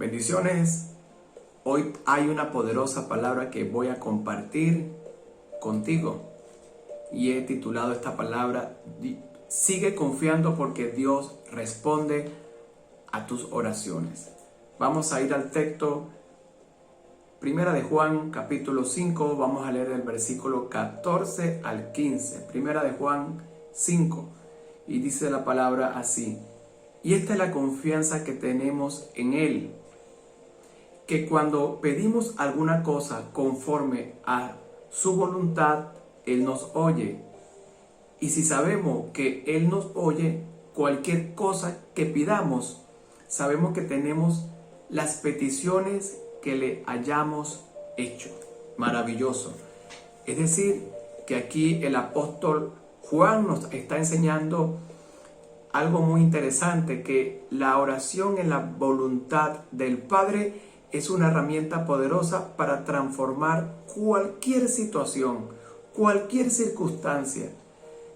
Bendiciones. Hoy hay una poderosa palabra que voy a compartir contigo y he titulado esta palabra Sigue confiando porque Dios responde a tus oraciones. Vamos a ir al texto Primera de Juan capítulo 5, vamos a leer del versículo 14 al 15. Primera de Juan 5, y dice la palabra así: y esta es la confianza que tenemos en Él, que cuando pedimos alguna cosa conforme a su voluntad, Él nos oye. Y si sabemos que Él nos oye, cualquier cosa que pidamos, sabemos que tenemos las peticiones que le hayamos hecho. Maravilloso. Es decir, que aquí el apóstol Juan nos está enseñando algo muy interesante, que la oración en la voluntad del Padre es una herramienta poderosa para transformar cualquier situación, cualquier circunstancia.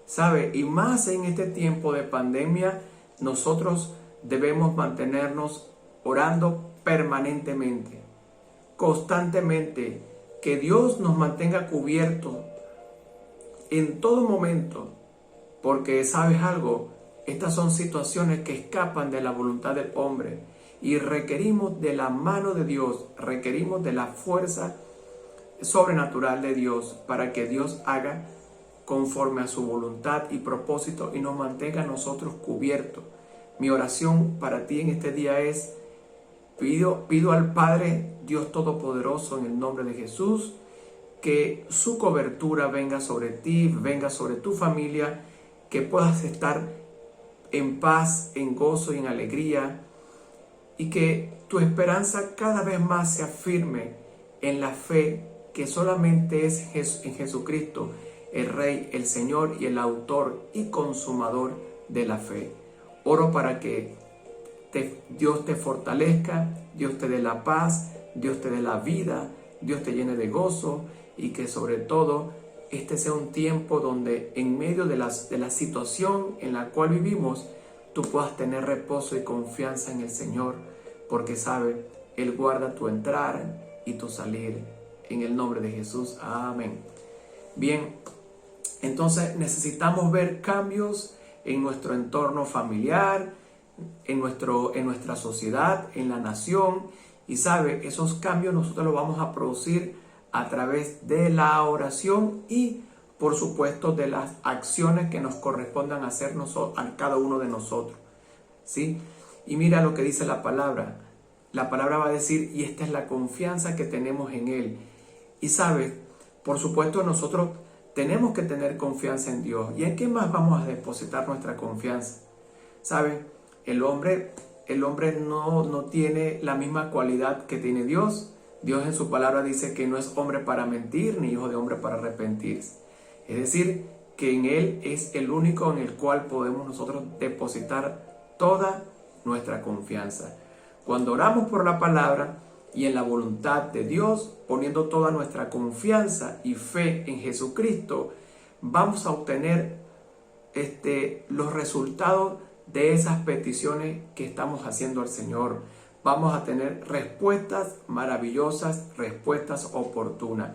¿Sabe? Y más en este tiempo de pandemia, nosotros debemos mantenernos orando permanentemente, constantemente, que Dios nos mantenga cubiertos en todo momento, porque ¿sabes algo? Estas son situaciones que escapan de la voluntad del hombre y requerimos de la mano de Dios, requerimos de la fuerza sobrenatural de Dios para que Dios haga conforme a su voluntad y propósito y nos mantenga a nosotros cubiertos. Mi oración para ti en este día es: pido al Padre Dios Todopoderoso en el nombre de Jesús, que su cobertura venga sobre ti, venga sobre tu familia, que puedas estar en paz, en gozo y en alegría, y que tu esperanza cada vez más se afirme en la fe que solamente es en Jesucristo, el Rey, el Señor y el autor y consumador de la fe. Oro para que Dios te fortalezca, Dios te dé la paz, Dios te dé la vida, Dios te llene de gozo, y que sobre todo este sea un tiempo donde en medio de la situación en la cual vivimos, tú puedas tener reposo y confianza en el Señor, porque sabe, Él guarda tu entrar y tu salir. En el nombre de Jesús, amén. Bien, entonces necesitamos ver cambios en nuestro entorno familiar, en nuestra sociedad, en la nación, y sabe, esos cambios nosotros los vamos a producir a través de la oración y por supuesto de las acciones que nos correspondan hacer a cada uno de nosotros, ¿sí? Y mira lo que dice la palabra va a decir: y esta es la confianza que tenemos en Él. Y sabes, por supuesto nosotros tenemos que tener confianza en Dios. ¿Y en qué más vamos a depositar nuestra confianza? ¿Sabes? El hombre no tiene la misma cualidad que tiene Dios. Dios en su palabra dice que no es hombre para mentir, ni hijo de hombre para arrepentirse. Es decir, que en Él es el único en el cual podemos nosotros depositar toda nuestra confianza. Cuando oramos por la palabra y en la voluntad de Dios, poniendo toda nuestra confianza y fe en Jesucristo, vamos a obtener los resultados de esas peticiones que estamos haciendo al Señor. Vamos a tener respuestas maravillosas, respuestas oportunas.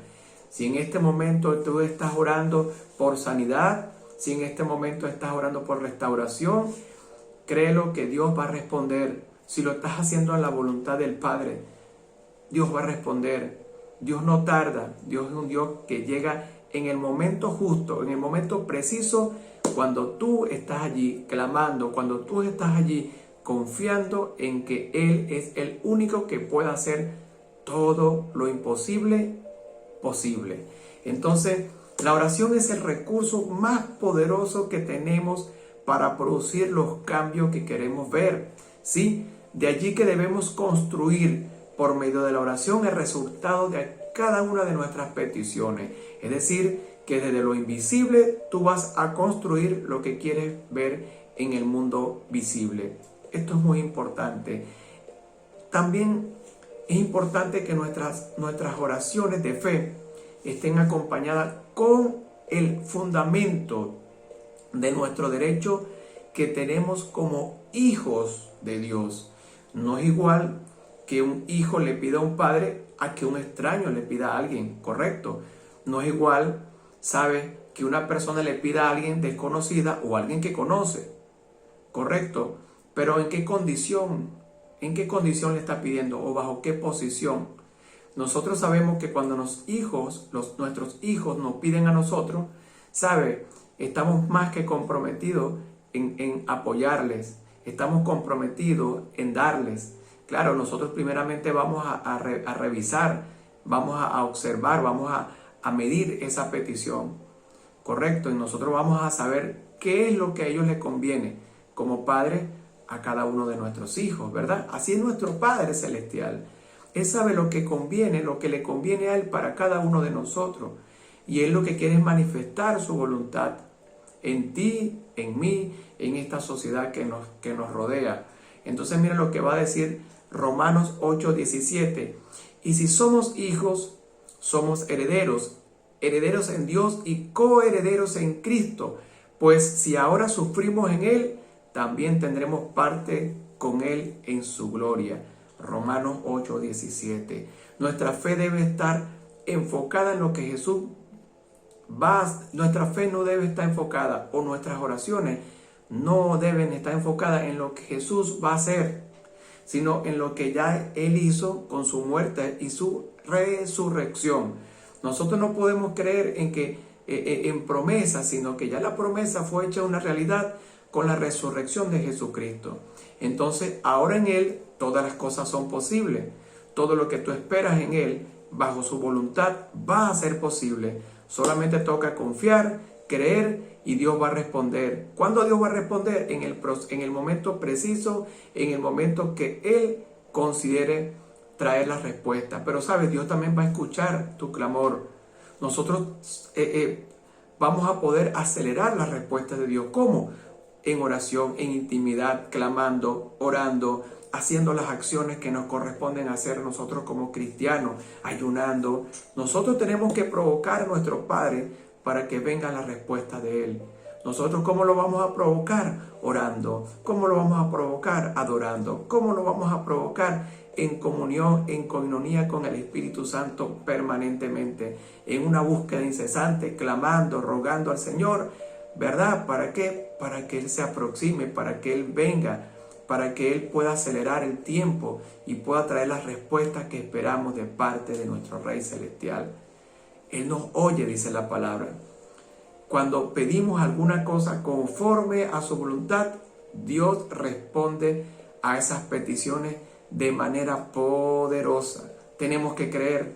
Si en este momento tú estás orando por sanidad, si en este momento estás orando por restauración, créelo que Dios va a responder. Si lo estás haciendo en la voluntad del Padre, Dios va a responder. Dios no tarda. Dios es un Dios que llega en el momento justo, en el momento preciso, cuando tú estás allí clamando, cuando tú estás allí confiando en que Él es el único que puede hacer todo lo imposible posible. Entonces, la oración es el recurso más poderoso que tenemos para producir los cambios que queremos ver, ¿sí? De allí que debemos construir por medio de la oración el resultado de cada una de nuestras peticiones. Es decir, que desde lo invisible tú vas a construir lo que quieres ver en el mundo visible. Esto es muy importante. También es importante que nuestras oraciones de fe estén acompañadas con el fundamento de nuestro derecho que tenemos como hijos de Dios. No es igual que un hijo le pida a un padre a que un extraño le pida a alguien, ¿correcto? No es igual, ¿sabes? Que una persona le pida a alguien desconocida o a alguien que conoce, ¿correcto? Pero ¿en qué condición? ¿En qué condición le está pidiendo o bajo qué posición? Nosotros sabemos que cuando nuestros hijos nos piden a nosotros, ¿sabe? Estamos más que comprometidos en apoyarles, estamos comprometidos en darles. Claro, nosotros primeramente vamos a revisar, vamos a observar, vamos a medir esa petición, ¿correcto? Y nosotros vamos a saber qué es lo que a ellos les conviene como padre a cada uno de nuestros hijos, ¿verdad? Así es nuestro Padre Celestial. Él sabe lo que conviene, lo que le conviene a Él para cada uno de nosotros. Y Él lo que quiere es manifestar su voluntad en ti, en mí, en esta sociedad que nos rodea. Entonces mira lo que va a decir Romanos 8:17. Y si somos hijos, somos herederos, herederos en Dios y coherederos en Cristo. Pues si ahora sufrimos en Él, también tendremos parte con Él en su gloria. Romanos 8:17. Nuestra fe debe estar enfocada en lo que Jesús va. Nuestra fe no debe estar enfocada, o nuestras oraciones no deben estar enfocadas en lo que Jesús va a hacer, sino en lo que ya Él hizo con su muerte y su resurrección. Nosotros no podemos creer en promesas, sino que ya la promesa fue hecha una realidad con la resurrección de Jesucristo. Entonces, ahora en Él todas las cosas son posibles. Todo lo que tú esperas en Él, bajo su voluntad, va a ser posible. Solamente toca confiar, creer, y Dios va a responder. ¿Cuándo Dios va a responder? En el momento preciso, en el momento que Él considere traer la respuesta. Pero sabes, Dios también va a escuchar tu clamor. Nosotros vamos a poder acelerar la respuesta de Dios. ¿Cómo? En oración, en intimidad, clamando, orando, haciendo las acciones que nos corresponden hacer nosotros como cristianos, ayunando. Nosotros tenemos que provocar a nuestro Padre para que venga la respuesta de Él. Nosotros, ¿cómo lo vamos a provocar? Orando. ¿Cómo lo vamos a provocar? Adorando. ¿Cómo lo vamos a provocar? En comunión, en coinonía con el Espíritu Santo permanentemente, en una búsqueda incesante, clamando, rogando al Señor, ¿verdad? ¿Para qué? Para que Él se aproxime, para que Él venga, para que Él pueda acelerar el tiempo y pueda traer las respuestas que esperamos de parte de nuestro Rey Celestial. Él nos oye, dice la palabra. Cuando pedimos alguna cosa conforme a su voluntad, Dios responde a esas peticiones de manera poderosa. Tenemos que creer.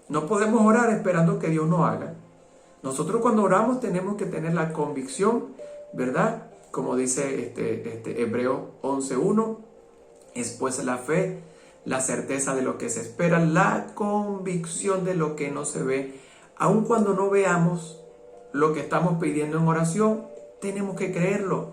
No podemos orar esperando que Dios nos haga. Nosotros cuando oramos tenemos que tener la convicción, ¿verdad? Como dice Hebreos 11:1, es pues la fe, la certeza de lo que se espera, la convicción de lo que no se ve. Aun cuando no veamos lo que estamos pidiendo en oración, tenemos que creerlo,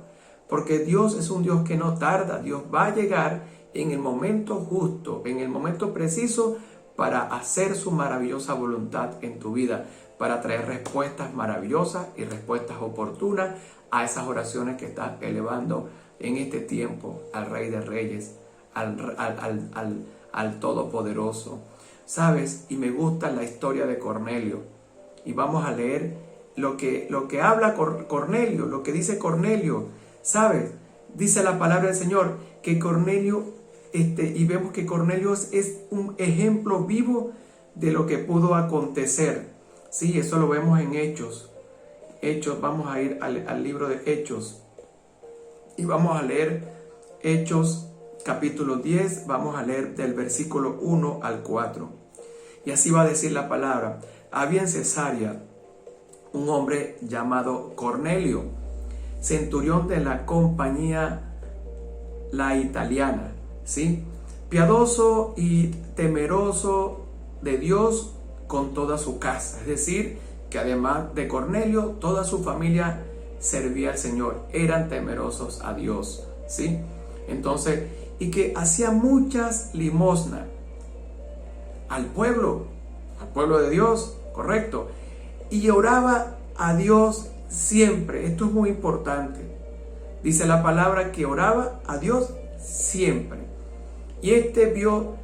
porque Dios es un Dios que no tarda. Dios va a llegar en el momento justo, en el momento preciso, para hacer su maravillosa voluntad en tu vida, para traer respuestas maravillosas y respuestas oportunas a esas oraciones que estás elevando en este tiempo al Rey de Reyes, al Todopoderoso. ¿Sabes? Y me gusta la historia de Cornelio. Y vamos a leer lo que habla Cornelio, lo que dice Cornelio. ¿Sabes? Dice la palabra del Señor que Cornelio, y vemos que Cornelio es un ejemplo vivo de lo que pudo acontecer. Sí, eso lo vemos en Hechos. Hechos, vamos a ir al libro de Hechos. Y vamos a leer Hechos capítulo 10, vamos a leer del versículo 1 al 4. Y así va a decir la palabra. Había en Cesarea un hombre llamado Cornelio, centurión de la compañía la italiana, ¿sí? Piadoso y temeroso de Dios con toda su casa. Es decir, que además de Cornelio, toda su familia servía al Señor, eran temerosos a Dios, ¿sí? Entonces, y que hacía muchas limosnas al pueblo de Dios, correcto, y oraba a Dios siempre. Esto es muy importante. Dice la palabra que oraba a Dios siempre. Y vio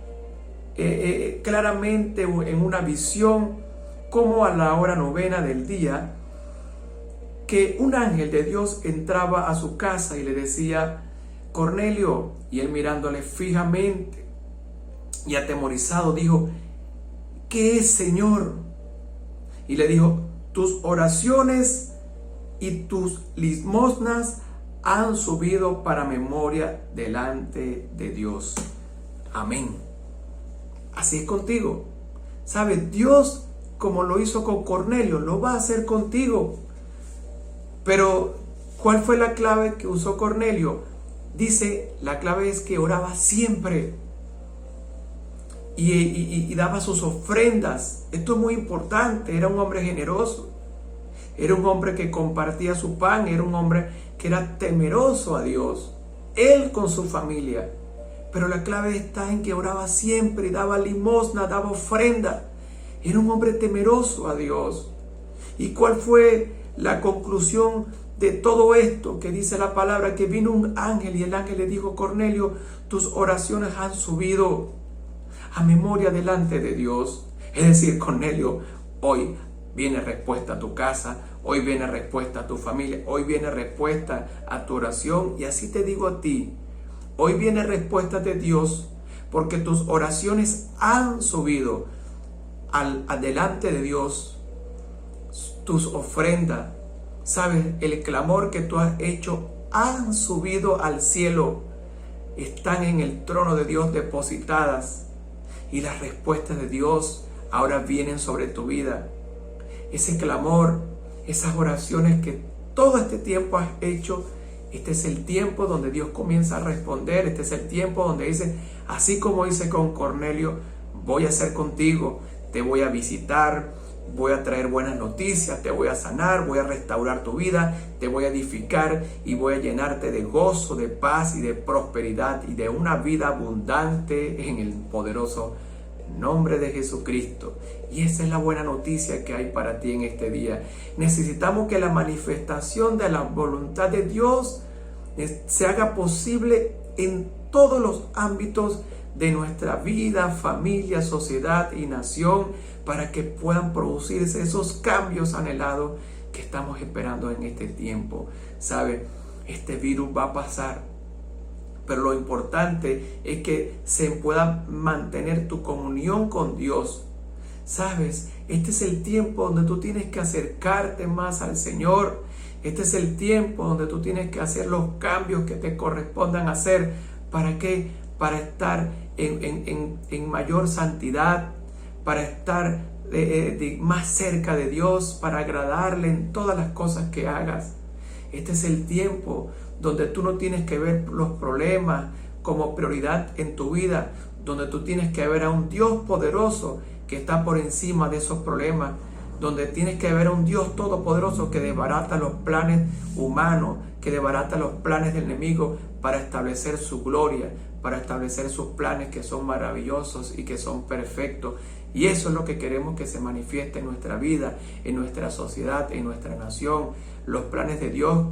claramente en una visión, como a la hora novena del día, que un ángel de Dios entraba a su casa y le decía: Cornelio. Y él, mirándole fijamente y atemorizado, dijo: ¿qué es, Señor? Y le dijo: tus oraciones y tus limosnas han subido para memoria delante de Dios. Amén. Así es contigo. ¿Sabes? Dios, como lo hizo con Cornelio, lo va a hacer contigo. Pero, ¿cuál fue la clave que usó Cornelio? Dice, la clave es que oraba siempre y daba sus ofrendas. Esto es muy importante. Era un hombre generoso. Era un hombre que compartía su pan. Era un hombre que era temeroso a Dios. Él con su familia. Pero la clave está en que oraba siempre y daba limosna, daba ofrenda. Era un hombre temeroso a Dios. ¿Y cuál fue la conclusión de todo esto? Que dice la palabra que vino un ángel y el ángel le dijo: Cornelio, tus oraciones han subido a memoria delante de Dios. Es decir, Cornelio, hoy viene respuesta a tu casa, hoy viene respuesta a tu familia, hoy viene respuesta a tu oración. Y así te digo a ti, hoy viene respuesta de Dios, porque tus oraciones han subido adelante de Dios. Tus ofrendas, ¿sabes? El clamor que tú has hecho han subido al cielo. Están en el trono de Dios depositadas. Y las respuestas de Dios ahora vienen sobre tu vida. Ese clamor, esas oraciones que todo este tiempo has hecho, este es el tiempo donde Dios comienza a responder. Este es el tiempo donde dice, así como hice con Cornelio, voy a hacer contigo. Te voy a visitar, voy a traer buenas noticias, te voy a sanar, voy a restaurar tu vida, te voy a edificar y voy a llenarte de gozo, de paz y de prosperidad y de una vida abundante en el poderoso nombre de Jesucristo. Y esa es la buena noticia que hay para ti en este día. Necesitamos que la manifestación de la voluntad de Dios se haga posible en todos los ámbitos de nuestra vida, familia, sociedad y nación, para que puedan producirse esos cambios anhelados que estamos esperando en este tiempo. ¿Sabe? Este virus va a pasar, pero lo importante es que se pueda mantener tu comunión con Dios. ¿Sabes? Este es el tiempo donde tú tienes que acercarte más al Señor. Este es el tiempo donde tú tienes que hacer los cambios que te correspondan hacer. ¿Para qué? Para estar en mayor santidad, para estar más cerca de Dios, para agradarle en todas las cosas que hagas. Este es el tiempo donde tú no tienes que ver los problemas como prioridad en tu vida, donde tú tienes que ver a un Dios poderoso que está por encima de esos problemas, donde tienes que ver a un Dios todopoderoso que desbarata los planes humanos, que desbarata los planes del enemigo para establecer su gloria, para establecer sus planes que son maravillosos y que son perfectos. Y eso es lo que queremos que se manifieste en nuestra vida, en nuestra sociedad, en nuestra nación. Los planes de Dios,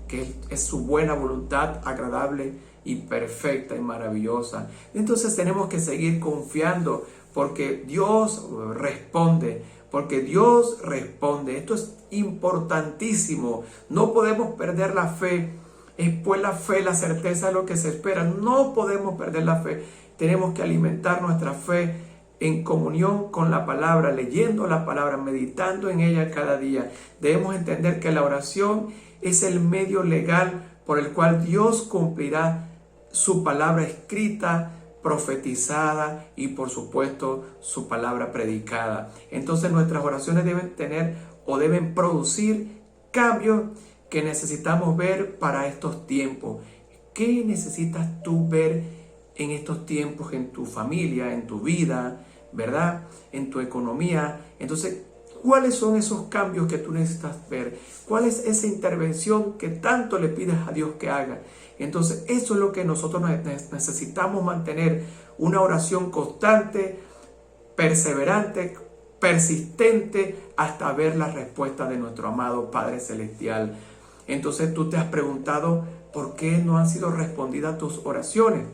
que es su buena voluntad, agradable y perfecta y maravillosa. Entonces tenemos que seguir confiando, porque Dios responde. Porque Dios responde. Esto es importantísimo. No podemos perder la fe. Es pues la fe, la certeza de lo que se espera. No podemos perder la fe. Tenemos que alimentar nuestra fe en comunión con la palabra, leyendo la palabra, meditando en ella cada día. Debemos entender que la oración es el medio legal por el cual Dios cumplirá su palabra escrita, profetizada y por supuesto su palabra predicada. Entonces nuestras oraciones deben tener o deben producir cambios que necesitamos ver para estos tiempos. ¿Qué necesitas tú ver en estos tiempos en tu familia, en tu vida, verdad? En tu economía. Entonces, ¿cuáles son esos cambios que tú necesitas ver? ¿Cuál es esa intervención que tanto le pides a Dios que haga? Entonces, eso es lo que nosotros necesitamos mantener. Una oración constante, perseverante, persistente, hasta ver la respuesta de nuestro amado Padre Celestial. Entonces, tú te has preguntado, ¿por qué no han sido respondidas tus oraciones?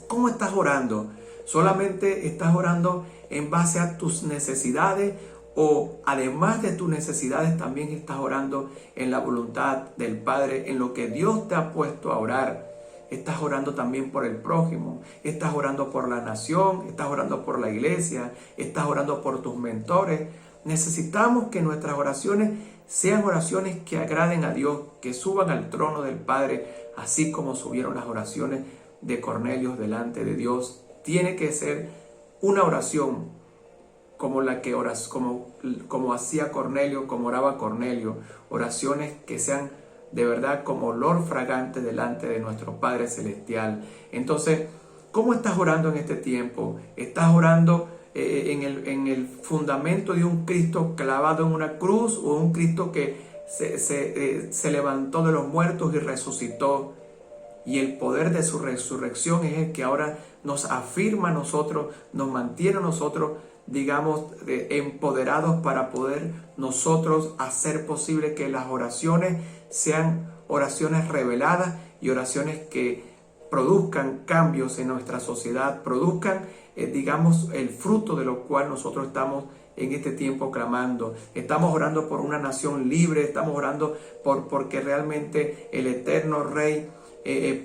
¿Cómo estás orando? ¿Solamente estás orando en base a tus necesidades o además de tus necesidades también estás orando en la voluntad del Padre, en lo que Dios te ha puesto a orar? Estás orando también por el prójimo, estás orando por la nación, estás orando por la iglesia, estás orando por tus mentores. Necesitamos que nuestras oraciones sean oraciones que agraden a Dios, que suban al trono del Padre, así como subieron las oraciones de Cornelio delante de Dios. Tiene que ser una oración como la que oras, como hacía Cornelio, como oraba Cornelio, oraciones que sean de verdad como olor fragante delante de nuestro Padre Celestial. Entonces, ¿cómo estás orando en este tiempo? ¿Estás orando en el fundamento de un Cristo clavado en una cruz o un Cristo que se levantó de los muertos y resucitó? Y el poder de su resurrección es el que ahora nos afirma a nosotros, nos mantiene a nosotros, digamos, empoderados para poder nosotros hacer posible que las oraciones sean oraciones reveladas y oraciones que produzcan cambios en nuestra sociedad, produzcan, digamos, el fruto de lo cual nosotros estamos en este tiempo clamando. Estamos orando por una nación libre, estamos orando porque realmente el eterno Rey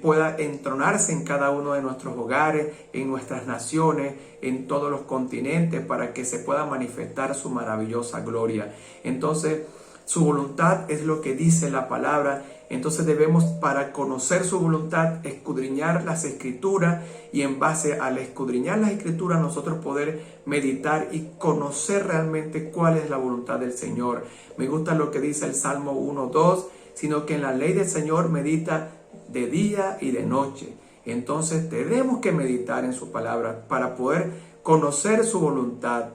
pueda entronarse en cada uno de nuestros hogares, en nuestras naciones, en todos los continentes, para que se pueda manifestar su maravillosa gloria. Entonces, su voluntad es lo que dice la palabra. Entonces debemos, para conocer su voluntad, escudriñar las Escrituras, y en base al escudriñar las Escrituras nosotros poder meditar y conocer realmente cuál es la voluntad del Señor. Me gusta lo que dice el Salmo 1:2, sino que en la ley del Señor medita de día y de noche. Entonces tenemos que meditar en su palabra para poder conocer su voluntad,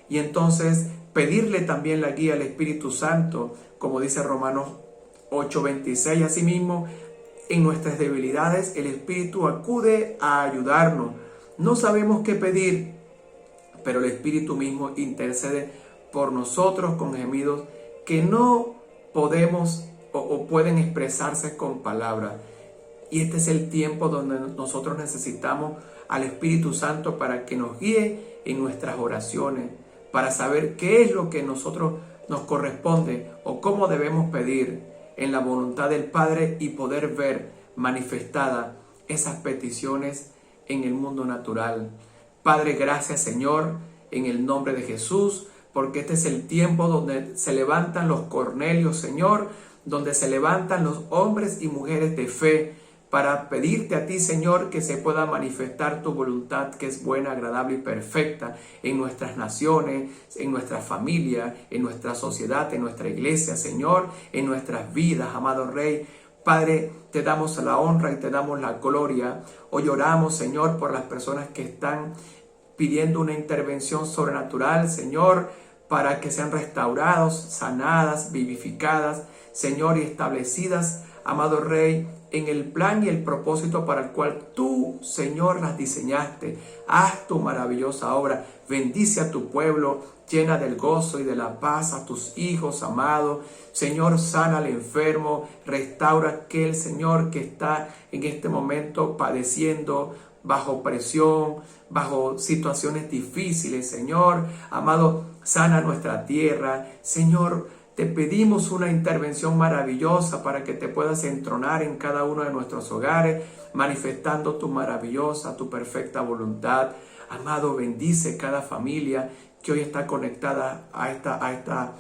y entonces pedirle también la guía al Espíritu Santo, como dice Romanos 8:26. Asimismo, en nuestras debilidades el Espíritu acude a ayudarnos. No sabemos qué pedir, pero el Espíritu mismo intercede por nosotros con gemidos que no podemos o pueden expresarse con palabras. Y este es el tiempo donde nosotros necesitamos al Espíritu Santo para que nos guíe en nuestras oraciones, para saber qué es lo que nosotros nos corresponde o cómo debemos pedir en la voluntad del Padre, y poder ver manifestadas esas peticiones en el mundo natural. Padre, gracias, Señor, en el nombre de Jesús, porque este es el tiempo donde se levantan los Cornelios, Señor, donde se levantan los hombres y mujeres de fe para pedirte a ti, Señor, que se pueda manifestar tu voluntad, que es buena, agradable y perfecta en nuestras naciones, en nuestra familia, en nuestra sociedad, en nuestra iglesia, Señor, en nuestras vidas, amado Rey. Padre, te damos la honra y te damos la gloria. Hoy oramos, Señor, por las personas que están pidiendo una intervención sobrenatural, Señor, para que sean restaurados, sanadas, vivificadas, Señor, y establecidas, amado Rey, en el plan y el propósito para el cual tú, Señor, las diseñaste. Haz tu maravillosa obra. Bendice a tu pueblo, llena del gozo y de la paz a tus hijos amados. Señor, sana al enfermo, restaura a aquel, Señor, que está en este momento padeciendo bajo presión, bajo situaciones difíciles. Señor, amado, sana nuestra tierra. Señor, te pedimos una intervención maravillosa para que te puedas entronar en cada uno de nuestros hogares, manifestando tu maravillosa, tu perfecta voluntad. Amado, bendice cada familia que hoy está conectada a esta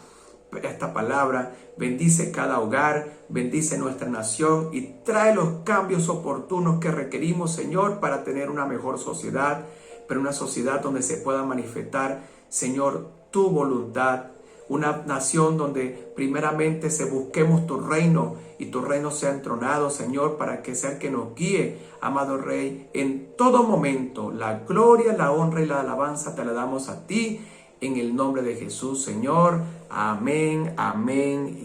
palabra. Bendice cada hogar, bendice nuestra nación y trae los cambios oportunos que requerimos, Señor, para tener una mejor sociedad, pero una sociedad donde se pueda manifestar, Señor, tu voluntad. Una nación donde primeramente se busquemos tu reino y tu reino sea entronado, Señor, para que sea el que nos guíe, amado Rey, en todo momento. La gloria, la honra y la alabanza te la damos a ti, en el nombre de Jesús, Señor. Amén, amén.